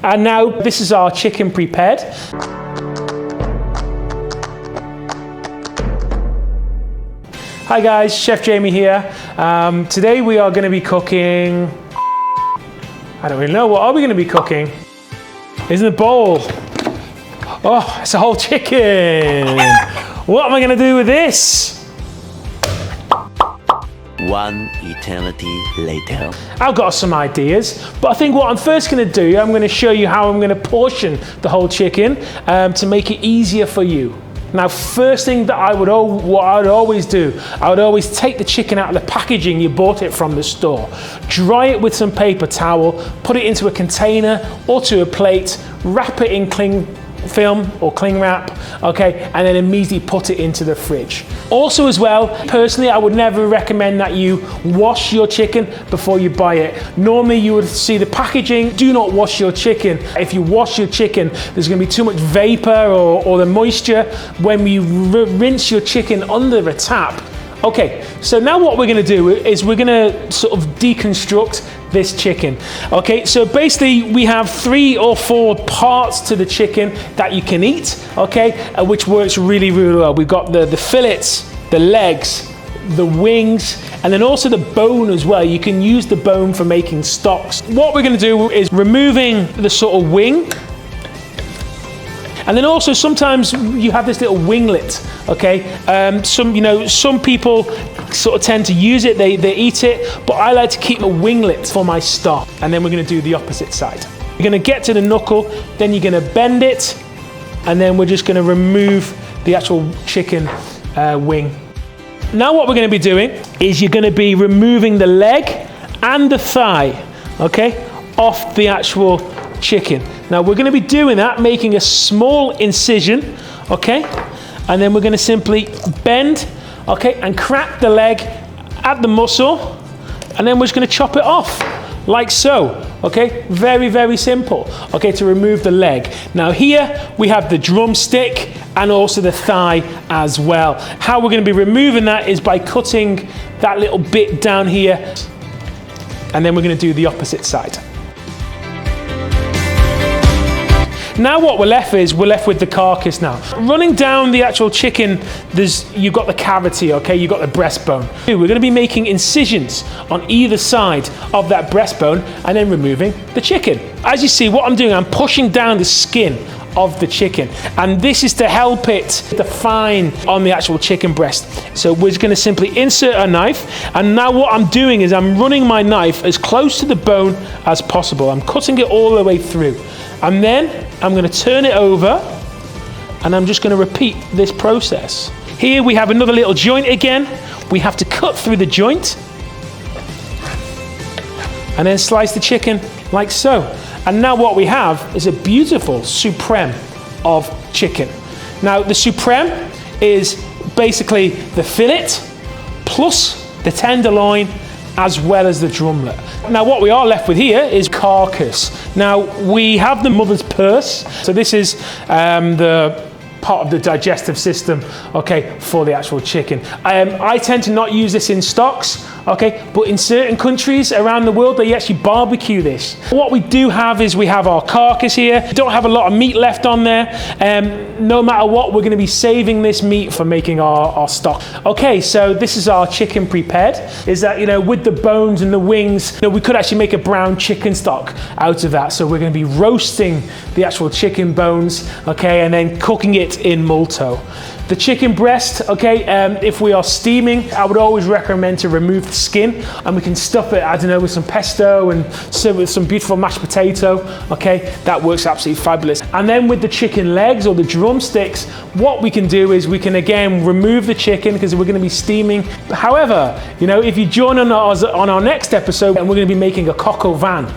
And now this is our chicken prepared. Hi guys, Chef Jamie here. Today we are going to be cooking, I don't really know, what are we going to be cooking? It's in the bowl. Oh, it's a whole chicken. What am I going to do with this? One eternity later. I've got some ideas, but I think what I'm first going to do, I'm going to show you how I'm going to portion the whole chicken to make it easier for you. Now, first thing that I would always do, I would always take the chicken out of the packaging you bought it from the store, dry it with some paper towel, put it into a container or to a plate, wrap it in cling film or cling wrap, okay, and then immediately put it into the fridge. Also as well, personally, I would never recommend that you wash your chicken before you buy it. Normally you would see the packaging, do not wash your chicken. If you wash your chicken, there's going to be too much vapor or the moisture when you rinse your chicken under a tap. Okay, so now what we're going to do is we're going to sort of deconstruct this chicken. Okay, so basically we have 3 or 4 parts to the chicken that you can eat, okay, which works really, really well. We've got the fillets, the legs, the wings, and then also the bone as well. You can use the bone for making stocks. What we're going to do is removing the sort of wing. And then also sometimes you have this little winglet, okay? Some people sort of tend to use it, they eat it, but I like to keep a winglet for my stock. And then we're gonna do the opposite side. You're gonna get to the knuckle, then you're gonna bend it, and then we're just gonna remove the actual chicken wing. Now what we're gonna be doing is you're gonna be removing the leg and the thigh, okay, off the actual chicken. Now we're going to be doing that, making a small incision, okay, and then we're going to simply bend, okay, and crack the leg at the muscle, and then we're just going to chop it off like so, okay. Very, very simple, okay, to remove the leg. Now here we have the drumstick and also the thigh as well. How we're going to be removing that is by cutting that little bit down here, and then we're going to do the opposite side. Now what we're left with the carcass now. Running down the actual chicken, you've got the cavity, okay, you've got the breastbone. We're going to be making incisions on either side of that breastbone and then removing the chicken. As you see, what I'm doing, I'm pushing down the skin of the chicken, and this is to help it define on the actual chicken breast. So we're just going to simply insert a knife, and now what I'm doing is I'm running my knife as close to the bone as possible. I'm cutting it all the way through, and then I'm going to turn it over, and I'm just going to repeat this process. Here we have another little joint again. We have to cut through the joint and then slice the chicken like so. And now what we have is a beautiful supreme of chicken. Now the supreme is basically the fillet plus the tenderloin as well as the drumlet. Now what we are left with here is carcass. Now we have the mother's purse. So this is the part of the digestive system, okay, for the actual chicken. I tend to not use this in stocks, okay, but in certain countries around the world, they actually barbecue this. What we do have is we have our carcass here. We don't have a lot of meat left on there. No matter what, we're going to be saving this meat for making our stock. Okay, so this is our chicken prepared. Is that, with the bones and the wings, we could actually make a brown chicken stock out of that. So we're going to be roasting the actual chicken bones, okay, and then cooking it in multo. The chicken breast, okay, if we are steaming, I would always recommend to remove the skin, and we can stuff it, I don't know, with some pesto and with some beautiful mashed potato, okay, that works absolutely fabulous. And then with the chicken legs or the drumsticks, what we can do is we can again remove the chicken because we're going to be steaming. However, if you join on our next episode, and we're going to be making a coq au vin.